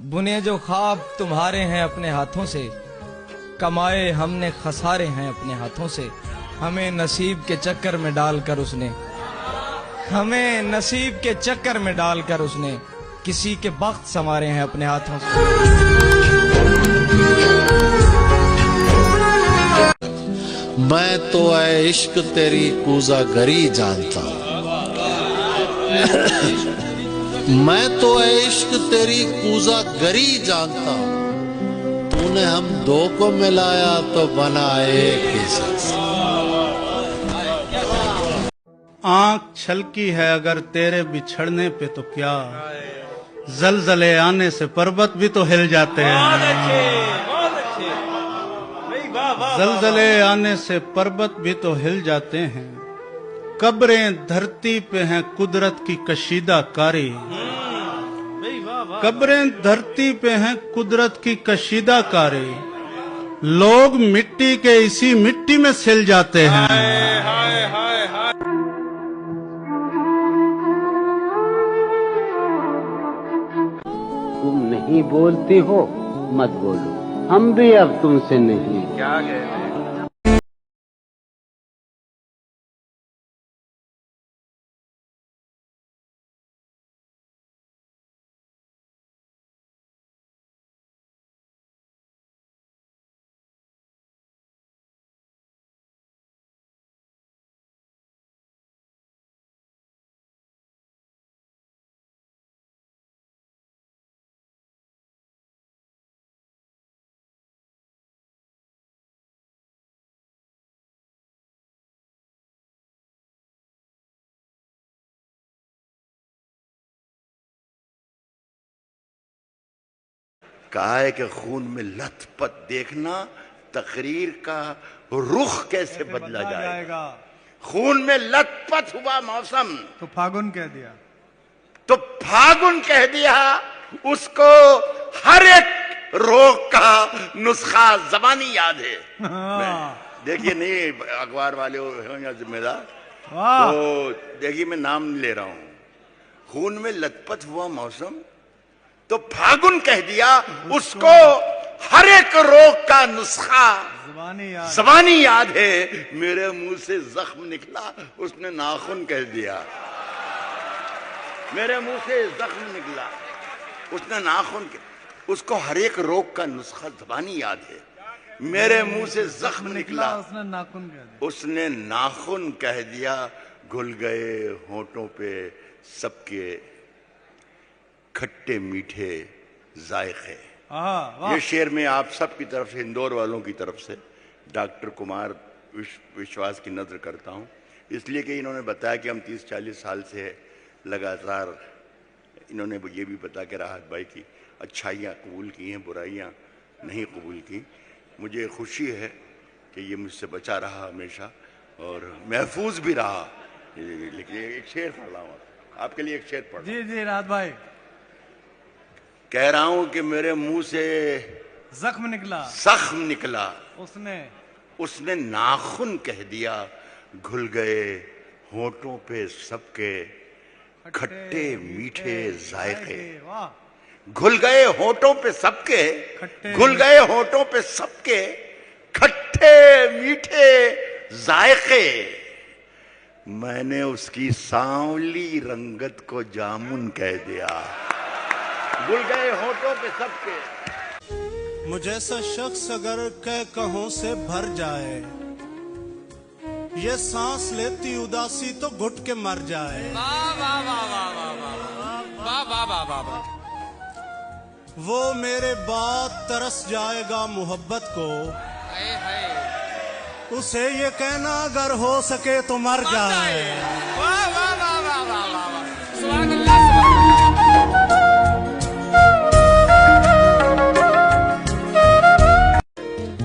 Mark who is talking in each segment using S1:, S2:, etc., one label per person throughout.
S1: बुने जो ख्वाब तुम्हारे हैं अपने हाथों से, कमाए हमने खसारे हैं अपने हाथों से। हमें नसीब के चक्कर में डालकर उसने, हमें नसीब के चक्कर में डालकर उसने किसी के बख्त संवारे हैं अपने हाथों से।
S2: मैं तो ऐ इश्क तेरी कूजा गरी जानता हूं, मैं तो ऐ इश्क तेरी कूजा गरी जानता हूं। तूने हम दो को मिलाया तो बना एक ही शख्स।
S3: आंख छलकी है अगर तेरे बिछड़ने पे तो क्या, जलजले आने से पर्वत भी तो हिल जाते हैं। जलजले आने से पर्वत भी तो हिल जाते हैं। कब्रें धरती पे हैं कुदरत की कशीदा कारी, कब्रें धरती पे हैं कुदरत की कशीदा कारी। लोग मिट्टी के इसी मिट्टी में सिल जाते हैं।
S4: तुम नहीं बोलती हो, मत बोलो, हम भी अब तुमसे नहीं। क्या कहते हैं?
S5: कहा है कि खून में लथपथ देखना तकरीर का रुख कैसे बदला जाएगा। खून में लथपथ हुआ मौसम
S3: तो फागुन कह दिया,
S5: तो फागुन कह दिया। उसको हर एक रोग का नुस्खा जबानी याद है। देखिए नहीं अखबार वाले हो या जिम्मेदार, तो देखिए मैं नाम नहीं ले रहा हूं। खून में लथपथ हुआ मौसम तो फागुन कह दिया। उसको हर एक रोग का नुस्खा ज़बानी याद है। मेरे मुंह से जख्म निकला, उसने नाखून कह दिया। मेरे मुंह से जख्म निकला, उसने नाखून। उसको हर एक रोग का नुस्खा ज़बानी याद है। मेरे मुंह से जख्म निकला, उसने नाखून कह दिया। उसने नाखून कह दिया। घुल गए होठों पे सबके खट्टे मीठे जायके। ये शेर में आप सब की तरफ से, इंदौर वालों की तरफ से डॉक्टर कुमार विश्वास की नजर करता हूँ, इसलिए कि इन्होंने बताया कि हम 30-40 साल से लगातार, इन्होंने ये भी बता के राहत भाई की अच्छाइयाँ कबूल की हैं, बुराइयाँ नहीं कबूल की। मुझे खुशी है कि ये मुझसे बचा रहा हमेशा और महफूज भी रहा। लेकिन एक शेर पढ़ रहा हूँ आपके लिए, एक शेर पढ़।
S3: जी जी राहत भाई।
S5: कह रहा हूं कि मेरे मुंह से
S3: जख्म निकला, उसने नाखून कह दिया। घुल गए होठों पे सबके खट्टे मीठे जायके। घुल गए होठों पे सबके, घुल गए होठों पे सबके खट्टे मीठे जायके। मैंने उसकी सांवली रंगत को जामुन कह दिया। घुल गए होठों पे सबके। मुझे ऐसा शख्स अगर कहों से भर जाए, ये सांस लेती उदासी तो घुट के मर जाए। वो मेरे बाद तरस जाएगा मोहब्बत को, उसे ये कहना अगर हो सके तो मर जाए।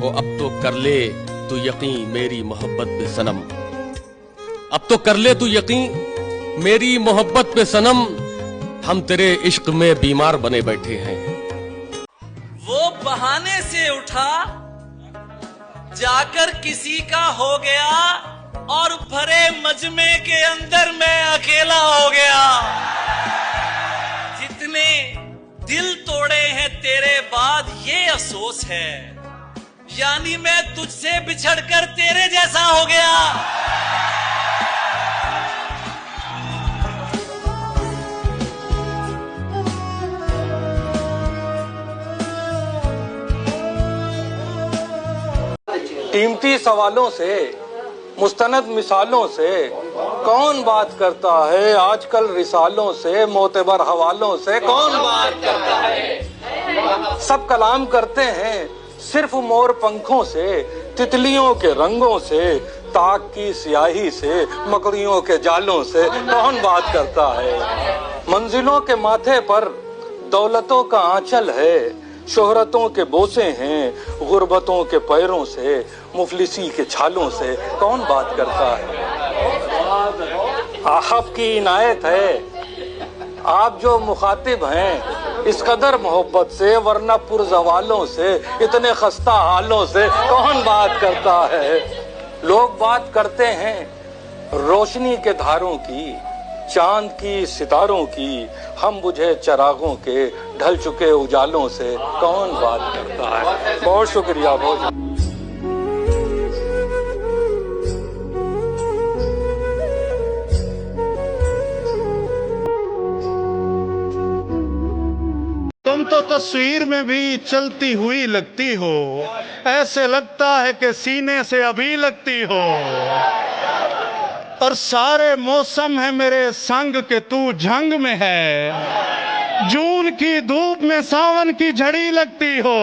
S6: अब तो कर ले तू यकीन मेरी मोहब्बत पे सनम, अब तो कर ले तू यकीन मेरी मोहब्बत पे सनम। हम तेरे इश्क में बीमार बने बैठे हैं।
S7: वो बहाने से उठा जाकर किसी का हो गया, और भरे मजमे के अंदर मैं अकेला हो गया। जितने दिल तोड़े हैं बाद ये अफसोस है, यानी मैं तुझसे बिछड़कर तेरे जैसा हो गया।
S1: कीमती सवालों से, मुस्तनद मिसालों से कौन बात करता है, आजकल रिसालों से, मोतबर हवालों से कौन बात करता है। सब कलाम करते हैं सिर्फ मोर पंखों से, तितलियों के रंगों से, ताक की स्याही से, मकड़ियों के जालों से कौन बात करता है। मंजिलों के माथे पर दौलतों का आंचल है, शोहरतों के बोसे हैं, गुर्बतों के पैरों से, मुफलिसी के छालों से कौन बात करता है। आपकी इनायत है, आप जो मुखातिब हैं इस कदर मोहब्बत से, वरना पुरजवालों से, इतने खस्ता हालों से कौन बात करता है। लोग बात करते हैं रोशनी के धारों की, चांद की, सितारों की, हम बुझे चरागों के, ढल चुके उजालों से कौन बात करता है। बहुत शुक्रिया, बहुत।
S3: तुम तो तस्वीर में भी चलती हुई लगती हो, ऐसे लगता है कि सीने से अभी लगती हो। और सारे मौसम है मेरे संग के तू झंग में है, जून की धूप में सावन की झड़ी लगती हो।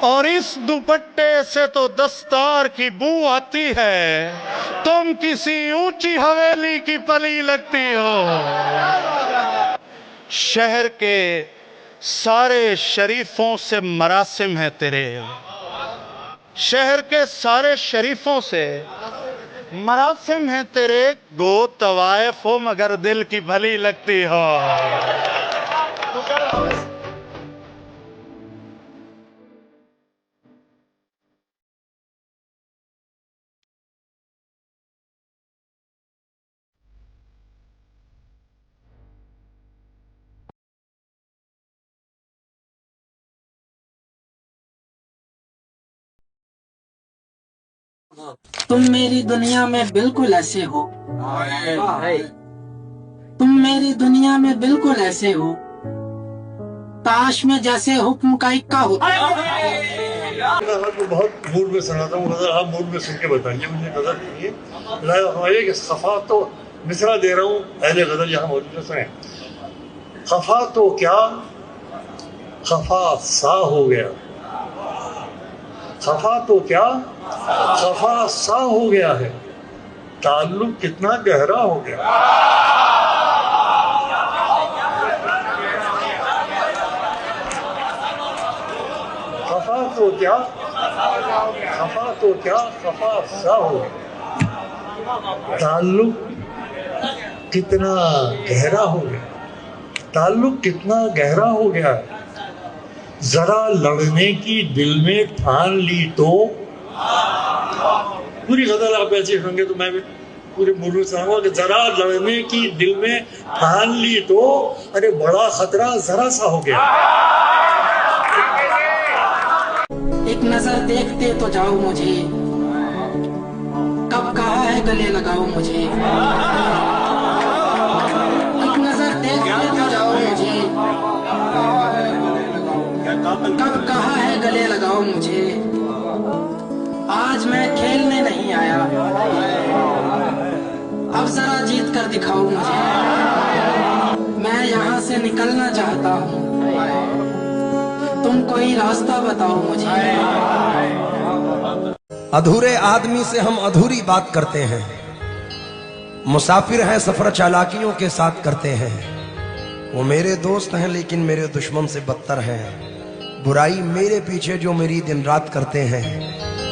S3: और इस दुपट्टे से तो दस्तार की बू आती है, तुम किसी ऊंची हवेली की पली लगती हो। शहर के सारे शरीफों से मरासिम है तेरे, शहर के सारे शरीफों से मरासिम है तेरे, गो तवायफ हो मगर दिल की भली लगती हो।
S8: तुम मेरी दुनिया में बिल्कुल ऐसे हो, तुम मेरी दुनिया में बिल्कुल ऐसे हो, ताश में जैसे हुक्म का इक्का होता है।
S9: बहुत मूड में सुनाता हूँ गजल, आप मूड में सुन के बताइए मुझे गजल ये कि खफा तो मिसरा दे रहा हूँ, अहले गजल यहाँ मौजूद है, सुने। खफा तो क्या खफा सा हो गया, खफा तो क्या खफा सा हो गया है, ताल्लुक कितना गहरा हो गया। खफा तो क्या खफा तो क्या खफा सा हो गया, ताल्लुक कितना गहरा हो गया, ताल्लुक कितना गहरा हो गया। जरा लड़ने की दिल में ठान ली तो, पूरी गजल आप ऐसे सुनेंगे तो मैं भी पूरे मूड में सुनाऊंगा कि जरा लड़ने की दिल में ठान ली तो, अरे बड़ा खतरा जरा सा हो गया।
S8: एक नजर देखते तो जाओ मुझे, कब कहा है गले लगाओ मुझे। एक नजर देखते तो जाओ मुझे, कब कहा है गले लगाओ मुझे। आज मैं खेलने नहीं आया, अब जरा जीत कर दिखाओ मुझे। मैं यहाँ से निकलना चाहता हूँ, तुम कोई रास्ता बताओ मुझे।
S10: अधूरे आदमी से हम अधूरी बात करते हैं, मुसाफिर हैं सफर चालाकियों के साथ करते हैं। वो मेरे दोस्त हैं लेकिन मेरे दुश्मन से बदतर हैं, बुराई मेरे पीछे जो मेरी दिन रात करते हैं।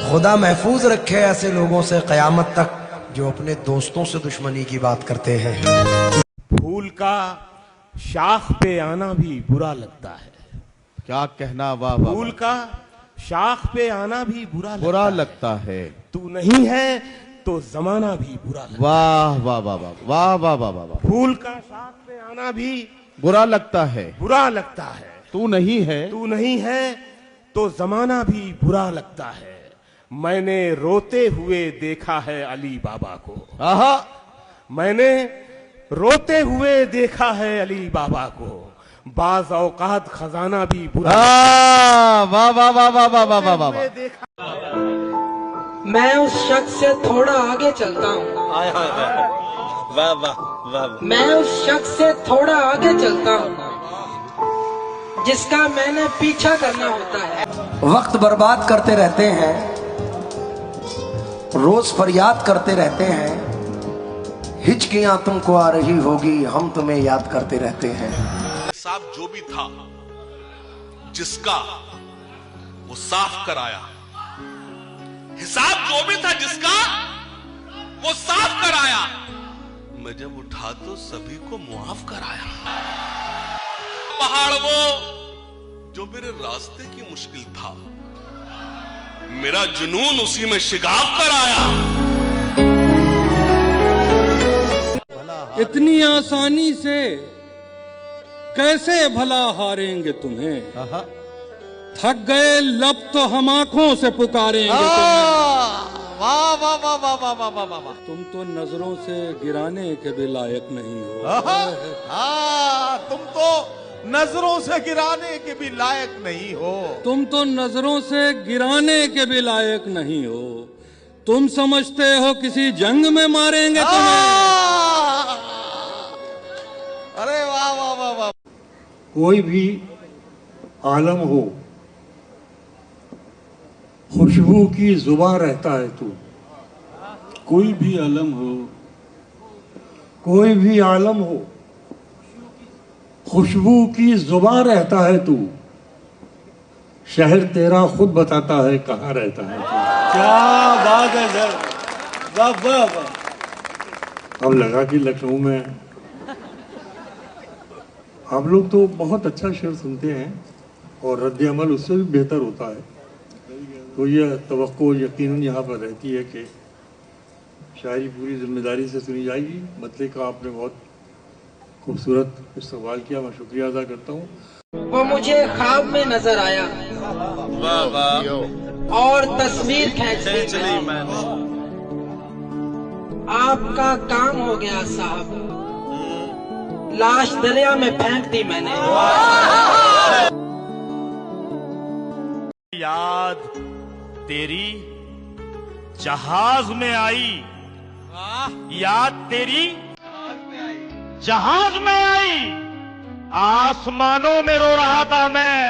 S10: खुदा महफूज रखे ऐसे लोगों से कयामत तक जो अपने दोस्तों से दुश्मनी की बात करते हैं।
S11: फूल का शाख पे आना भी बुरा लगता है,
S12: क्या कहना, वाह वाह।
S11: फूल का शाख पे आना भी
S12: बुरा लगता है,
S11: तू नहीं है तो जमाना भी बुरा लगता है।
S12: वाह वाह वाह वाह वाह वाह वाह वाह।
S11: फूल का शाख पे आना भी
S12: बुरा लगता है,
S11: बुरा लगता है, तू नहीं है तो जमाना भी बुरा लगता है। मैंने रोते हुए देखा है अली बाबा को। मैंने रोते हुए देखा है अली बाबा को। बाज औकात खजाना भी बुरा।
S12: वाह वाह वाह वाह वाह वाह वाह वाह।
S8: मैं उस शख्स से थोड़ा आगे चलता हूँ।
S6: वाह वाह वाह।
S8: मैं उस शख्स से थोड़ा आगे चलता हूँ जिसका मैंने पीछा करना होता है।
S10: वक्त बर्बाद करते रहते हैं, रोज फरियाद करते रहते हैं, हिचकियां तुमको आ रही होगी, हम तुम्हें याद करते रहते हैं।
S13: हिसाब जो भी था जिसका वो साफ कराया। हिसाब जो भी था जिसका वो साफ कराया। मैं जब उठा तो सभी को मुआफ कराया। पहाड़ वो जो मेरे रास्ते की मुश्किल था, मेरा जुनून उसी में शिगाफ कराया।
S14: इतनी आसानी से कैसे भला हारेंगे तुम्हें, थक गए लब तो हम आंखों से पुकारेंगे तुम्हें।
S12: वाह वाह वाह वाह वाह वाह वाह वाह।
S14: तुम तो नजरों से गिराने के भी लायक नहीं हो।
S12: तुम तो नजरों से गिराने के भी लायक नहीं हो।
S14: तुम तो नजरों से गिराने के भी लायक नहीं हो। तुम समझते हो किसी जंग में मारेंगे तुम्हें।
S12: अरे वाह वाह वाह वाह।
S9: कोई भी आलम हो, खुशबू की जुबान रहता है तू। कोई भी आलम हो, कोई भी आलम हो, खुशबू की जुबान रहता है तू। शहर तेरा खुद बताता है कहाँ रहता है तू। क्या बात है सर, वाह वाह वाह। अब लगा कि लखनऊ में आप लोग तो बहुत अच्छा शेर सुनते हैं और रद्द अमल उससे भी बेहतर होता है, तो यह तवक्को यकीनन यहाँ पर रहती है कि शायरी पूरी जिम्मेदारी से सुनी जाएगी। मतले का आपने बहुत खूबसूरत इस्तेमाल किया, मैं शुक्रिया अदा करता हूँ।
S8: वो मुझे ख्वाब में नजर आया और तस्वीर खींच ली मैंने। आपका काम हो गया साहब, लाश दरिया में फेंक दी मैंने।
S15: याद तेरी जहाज में आई, याद तेरी जहाज में आई, आसमानों में रो रहा था मैं।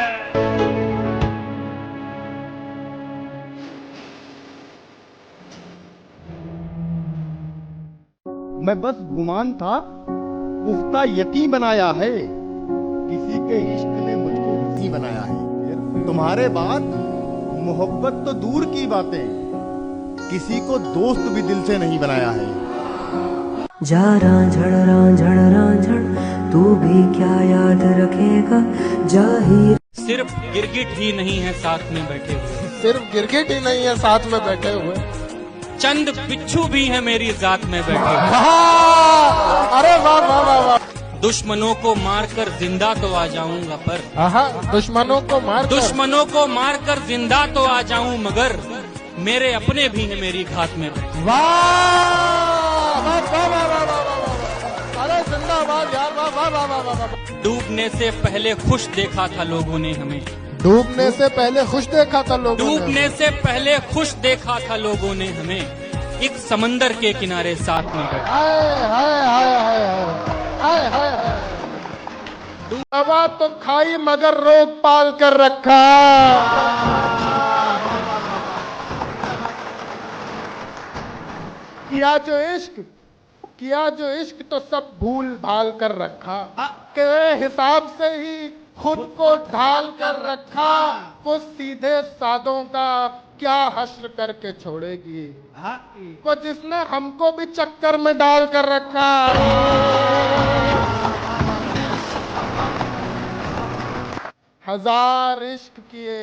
S16: मैं बस गुमान था, पुख्ता यकीन बनाया है, किसी के इश्क ने मुझको हंसी बनाया है। तुम्हारे बाद मोहब्बत तो दूर की बातें, किसी को दोस्त भी दिल से नहीं बनाया है।
S17: जा रांझड़ तू भी क्या याद रखेगा जाहिर।
S7: सिर्फ गिरगिट ही नहीं है साथ में बैठे हुए,
S16: सिर्फ गिरगिट ही नहीं है साथ में बैठे हुए,
S7: चंद बिच्छू भी है मेरी जात में बैठे हुए।
S16: अरे वाह वाह वाह वाह।
S7: दुश्मनों को मारकर जिंदा तो आ जाऊंगा पर
S16: दुश्मनों
S7: को मारकर जिंदा तो आ जाऊं, मगर मेरे अपने भी हैं मेरी घात में बैठे।
S16: अरे जिंदाबाद यार, वाह वाह वाह वाह वाह।
S7: डूबने से पहले खुश देखा था लोगों ने हमें,
S16: डूबने से पहले खुश देखा था लोगों ने,
S7: डूबने से पहले खुश देखा था लोगों ने हमें, एक समंदर के किनारे साथ में बैठे।
S16: दवा तो खाई मगर रोग पाल कर रखा। किया जो इश्क तो सब भूल भाल कर रखा, के हिसाब से ही खुद को ढाल कर रखा। वो सीधे सादों का क्या हश्र करके छोड़ेगी, वो जिसने हमको भी चक्कर में डाल कर रखा। हजार इश्क किए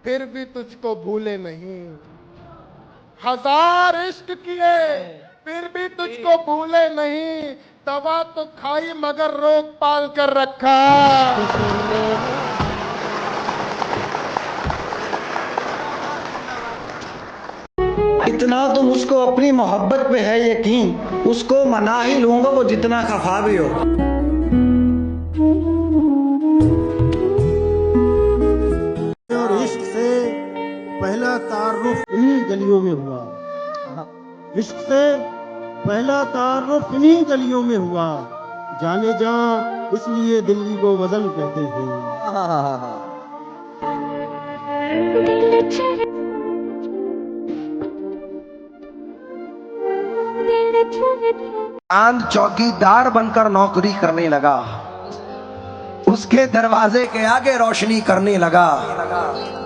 S16: फिर भी तुझको भूले नहीं, हजार इश्क किए फिर भी तुझको भूले नहीं। दवा तो खाई मगर रोग पाल कर रखा।
S18: इतना तो उसको अपनी मोहब्बत पे है यकीन, उसको मना ही लूंगा वो जितना खफा भी हो।
S9: और इश्क से पहला तारुफ इन्हीं गलियों में हुआ, इश्क से पहला तारुफ इन्हीं गलियों में हुआ, जाने जा इसलिए दिल्ली को वतन कहते हैं।
S10: चांद चौकीदार बनकर नौकरी करने लगा, उसके दरवाजे के आगे रोशनी करने लगा।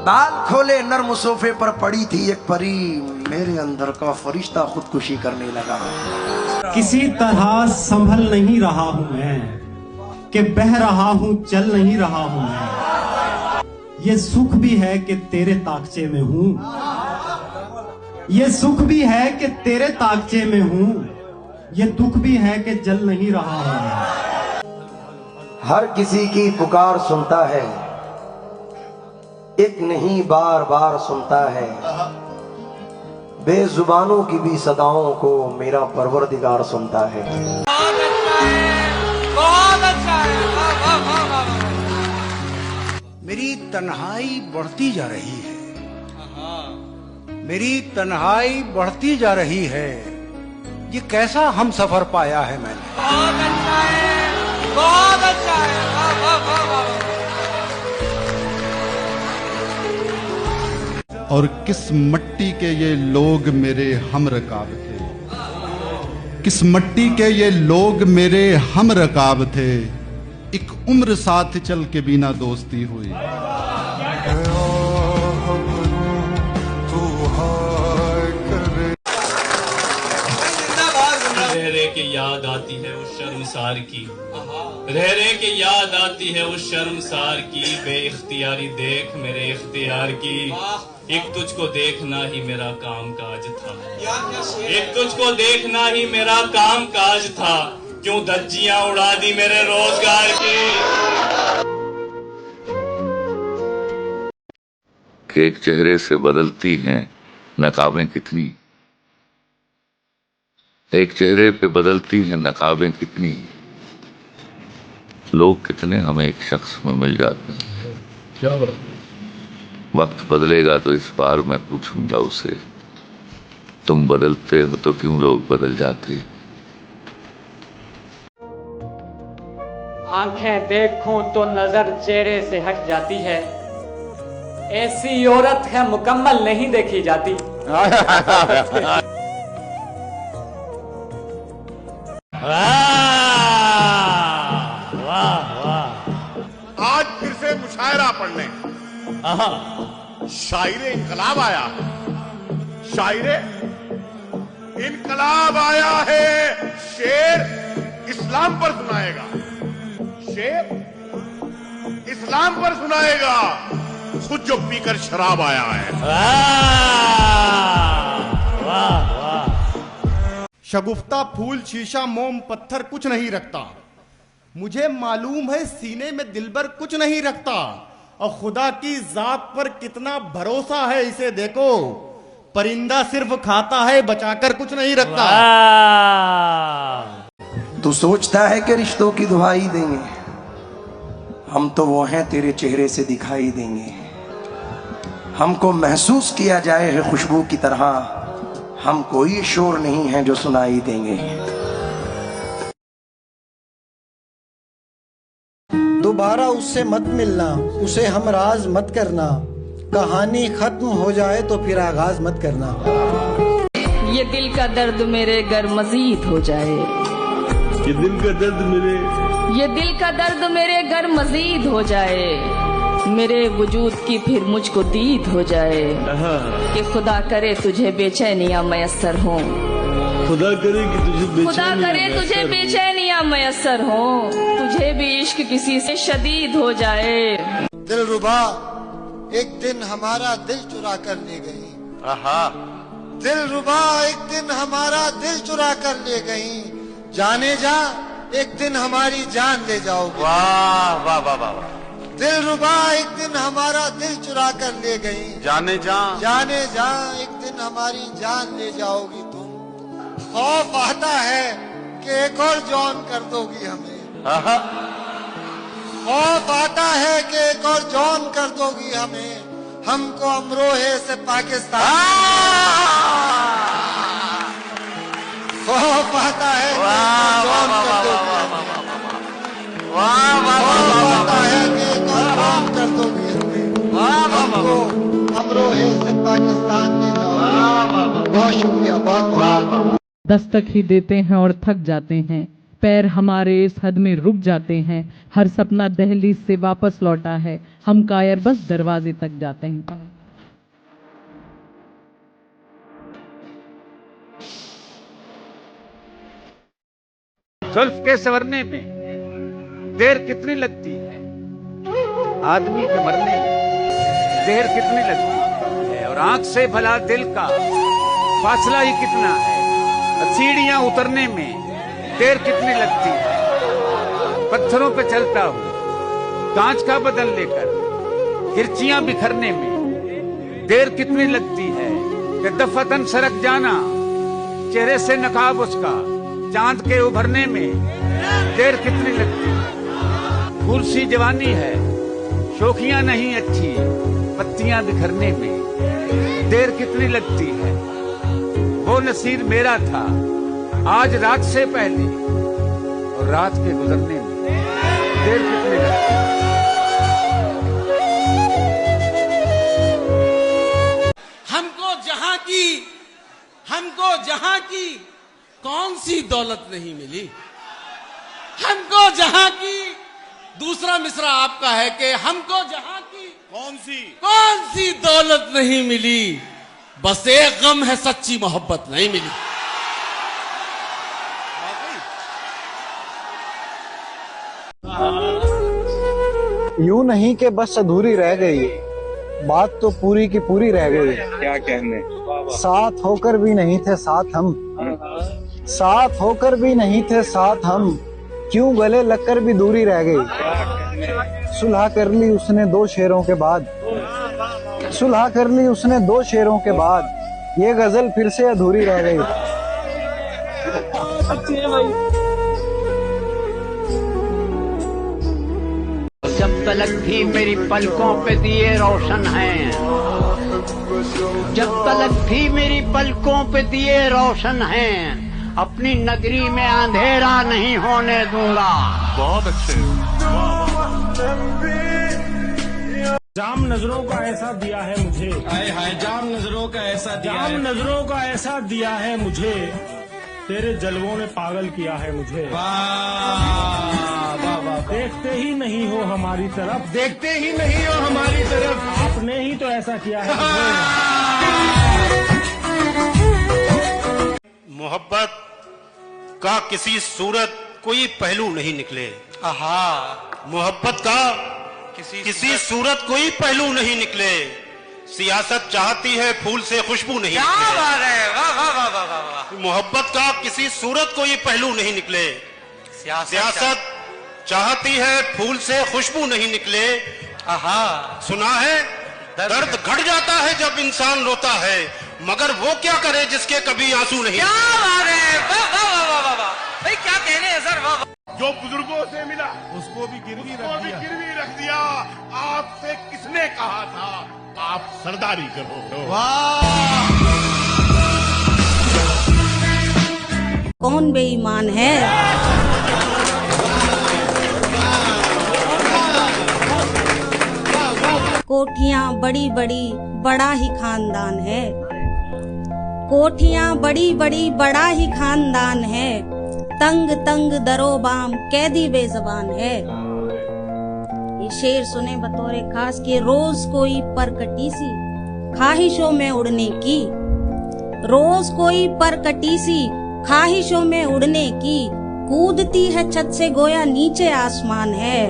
S10: बाल खोले नर्म सोफे पर पड़ी थी एक परी, मेरे अंदर का फरिश्ता खुदकुशी करने लगा।
S19: किसी तरह संभल नहीं रहा हूं मैं, कि बह रहा हूं चल नहीं रहा हूं मैं। ये सुख भी है कि तेरे ताकचे में हूं, ये सुख भी है कि तेरे ताकचे में हूं, ये दुख भी है कि जल नहीं रहा हूं।
S10: हर किसी की पुकार सुनता है, एक नहीं बार बार सुनता है। बेजुबानों की भी सदाओं को मेरा परवरदिगार सुनता है।
S20: बहुत अच्छा है। मेरी तन्हाई बढ़ती जा रही है, मेरी तन्हाई बढ़ती जा रही है। ये कैसा हम सफर पाया है मैंने। बहुत अच्छा है, बहुत अच्छा है।
S21: और किस मट्टी के ये लोग मेरे हम रकाब थे, किस मट्टी के ये लोग मेरे हम रकाब थे। एक उम्र साथ चल के बिना दोस्ती हुई।
S22: रह रह के याद आती है उस शर्मसार की, रह रह के याद आती है उस शर्मसार की। बेइख्तियारी देख मेरे इख्तियार की, एक तुझको देखना ही मेरा काम काज था, एक तुझको देखना ही मेरा काम काज था। क्यों धज्जियां उड़ा दी मेरे रोजगार की।
S23: एक चेहरे से बदलती हैं नकाबें कितनी, एक चेहरे पे बदलती हैं नकाबें कितनी। लोग कितने हमें एक शख्स में मिल जाते हैं। क्या वक्त बदलेगा तो इस बार मैं पूछूंगा उसे, तुम बदलते हो तो क्यों लोग बदल जाते।
S24: आंखें देखूं तो नजर चेहरे से हट जाती है, ऐसी औरत है मुकम्मल नहीं देखी जाती।
S5: आज फिर से मुशायरा पढ़ने शायरे इनकलाब आया, शायरे इनकलाब आया है। शेर इस्लाम पर सुनाएगा, शेर इस्लाम पर सुनाएगा, खुद जो पीकर शराब आया है।
S3: वाह वाह। शगुफ्ता फूल शीशा मोम पत्थर कुछ नहीं रखता, मुझे मालूम है सीने में दिलबर कुछ नहीं रखता। और खुदा की जात पर कितना भरोसा है इसे देखो, परिंदा सिर्फ खाता है बचाकर कुछ नहीं रखता।
S10: तू सोचता है कि रिश्तों की दुहाई देंगे, हम तो वो हैं तेरे चेहरे से दिखाई देंगे। हमको महसूस किया जाए है खुशबू की तरह, हम कोई शोर नहीं है जो सुनाई देंगे।
S18: दोबारा उससे मत मिलना, उसे हम राज मत करना, कहानी खत्म हो जाए तो फिर आगाज मत करना।
S25: ये दिल का दर्द मेरे गर मजीद हो जाए,
S23: ये दिल का दर्द मेरे,
S25: ये दिल का दर्द मेरे गर मजीद हो जाए, मेरे वजूद की फिर मुझको दीद हो जाए। कि खुदा करे तुझे बेचैनियां मयसर हो,
S23: खुदा करे कि तुझे
S25: खुदा करे तुझे बेचैनियां मयसर हो, तुझे भी इश्क किसी से शदीद हो जाए।
S26: दिलरुबा एक दिन हमारा दिल चुरा कर ले गई, दिलरुबा एक दिन हमारा दिल चुरा कर ले गई। जाने जा एक दिन हमारी जान ले जाओगी।
S5: वाह वाह वाह वाह।
S26: दिलरुबा एक दिन हमारा दिल चुरा कर ले गई।
S5: जाने जा
S26: एक दिन हमारी जान ले जाओगी तुम। खौफ आता है कि एक और जॉन कर दोगी हमें। खौफ आता है कि एक और जॉन कर दोगी हमें। हमको अमरोहे से पाकिस्तान। खौफ आता है कि जॉन कर दोगी। खौफ आता है कि एक और जॉन कर दोगी हमें। हमको अमरोहे से पाकिस्तान ले जाओ। बहुत शुक्रिया, बहुत
S1: दस्तक ही देते हैं और थक जाते हैं, पैर हमारे इस हद में रुक जाते हैं। हर सपना दहलीज से वापस लौटा है, हम कायर बस दरवाजे तक जाते हैं।
S20: जुल्फ के संवरने में देर कितनी लगती है, आदमी के मरने में देर कितनी लगती है, और आंख से भला दिल का फासला ही कितना है। सीढ़ियां उतरने में देर कितनी लगती है, पत्थरों पे चलता हूँ कांच का बदन लेकर, किरचियां बिखरने में देर कितनी लगती है। कि दफतन सरक जाना, चेहरे से नकाब उसका चांद के उभरने में देर कितनी लगती है। फूल सी जवानी है, शोखियां नहीं अच्छी, पत्तियां बिखरने में देर कितनी लगती है। वो नसीब मेरा था आज रात से पहले, और रात के गुजरने में देर कितनी लगती है।
S2: हमको जहां की कौन सी दौलत नहीं मिली। हमको जहां की, दूसरा मिसरा आपका है कि हमको जहां की कौन सी दौलत नहीं मिली, बस एक गम है सच्ची मोहब्बत नहीं मिली।
S18: यूं नहीं कि बस अधूरी रह गई, बात तो पूरी की पूरी रह गई।
S4: क्या कहने,
S18: साथ होकर भी नहीं थे साथ हम, साथ होकर भी नहीं थे साथ हम, क्यों गले लगकर भी दूरी रह गई। सुलह कर ली उसने 2 शेरों के बाद, सुलह कर ली उसने 2 शेरों के बाद, ये गजल फिर से अधूरी रह गई।
S6: जब तलक भी मेरी पलकों पे दिए रोशन हैं, जब तलक भी मेरी पलकों पे दिए रोशन हैं, अपनी नगरी में अंधेरा नहीं होने दूंगा।
S15: बहुत अच्छे।
S11: जाम नजरों का ऐसा दिया है मुझे,
S15: हाय हाय, जाम नजरों का ऐसा दिया है,
S11: जाम नजरों का ऐसा दिया है मुझे, तेरे जलवों ने पागल किया है मुझे। देखते ही नहीं हो हमारी तरफ,
S15: देखते ही नहीं हो हमारी तरफ,
S11: आपने ही तो ऐसा किया है
S20: मोहब्बत का किसी सूरत कोई पहलू नहीं निकले। मोहब्बत का किसी सूरत कोई पहलू नहीं निकले। सियासत चाहती है फूल से खुशबू नहीं निकले। मोहब्बत का किसी सूरत कोई पहलू नहीं निकले। सियासत चाहती है फूल से खुशबू नहीं निकले। सुना है दर्द घट जाता है जब इंसान रोता है, मगर वो क्या करे जिसके कभी आंसू नहीं।
S15: भाई क्या कहने हैं सर। जो बुजुर्गों से मिला
S11: उसको भी गिरवी
S15: रख दिया। आपसे किसने कहा था आप सरदारी करो।
S13: कौन बेईमान है? कोठियां बड़ी बड़ी बड़ा ही खानदान है, कोठियां बड़ी बड़ी बड़ा ही खानदान है, तंग तंग दरोबाम कैदी बेजबान है। ये शेर सुने बतौरे खास के रोज कोई परकटी सी ख्वाहिशों में उड़ने की, रोज कोई परकटी सी ख्वाहिशों में उड़ने की, कूदती है छत से गोया नीचे आसमान है।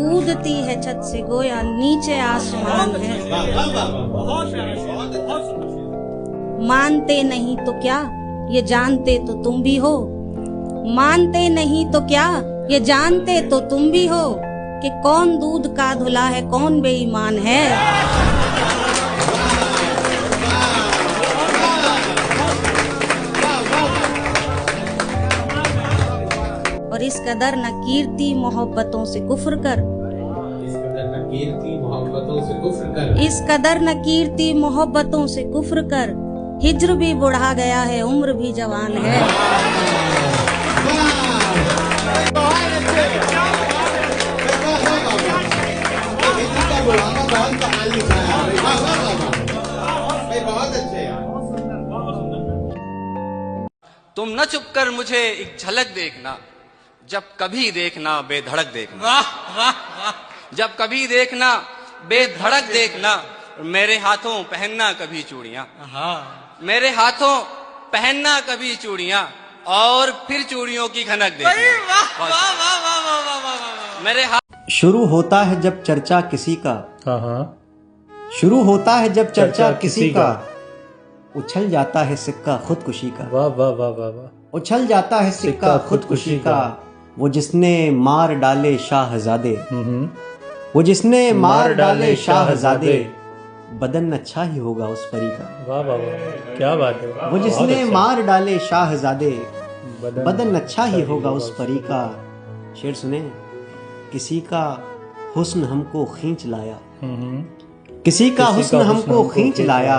S13: कूदती है छत से गोया नीचे आसमान है। मानते नहीं तो क्या ये जानते तो तुम भी हो, मानते नहीं तो क्या ये जानते तो तुम भी हो कि कौन दूध का धुला है कौन बेईमान है। और इस कदर न कीर्ति मोहब्बतों से कुफ्र कर, इस कदर न कीर्ति मोहब्बतों से कुफ्र कर, हिज्र भी बुढ़ा गया है उम्र भी जवान है।
S4: तुम न चुप कर मुझे एक झलक देखना, जब कभी देखना बेधड़क देखना।
S2: वाह वाह वाह।
S4: जब कभी देखना बेधड़क देखना, मेरे हाथों पहनना कभी चूड़ियां। मेरे हाथों पहनना कभी चूड़ियां और फिर चूड़ियों की खनक देखना। मेरे हाथ।
S19: शुरू होता है जब चर्चा किसी का, शुरू होता है जब चर्चा किसी का, उछल जाता है सिक्का खुदकुशी का।
S11: वाह वाह वाह वाह वाह।
S19: उछल जाता है सिक्का खुदकुशी का, वो जिसने मार डाले शाहजादे, वो जिसने मार डाले शाहजादे, बदन अच्छा ही होगा उस परी का।
S11: वाह वाह वाह, क्या बात है।
S19: वो जिसने मार डाले शाहजादे, बदन अच्छा ही होगा उस परी का। शेर सुने। किसी का हुस्न हमको खींच लाया, किसी का हुस्न हमको खींच लाया,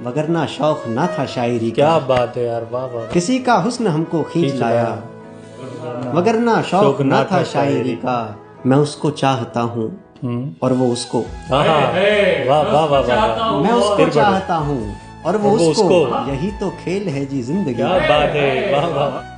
S19: वगरना शौक ना था शायरी का।
S11: क्या बात है यार, वाह वाह।
S19: किसी का हुस्न हमको खींच लाया, वगरना शौक ना था शायरी का। मैं उसको चाहता हूँ और वो उसको,
S11: वाह वाह वाह वाह।
S19: मैं उसको चाहता हूँ और वो उसको, यही तो खेल है जी जिंदगी।
S11: क्या बात है, वाह वाह।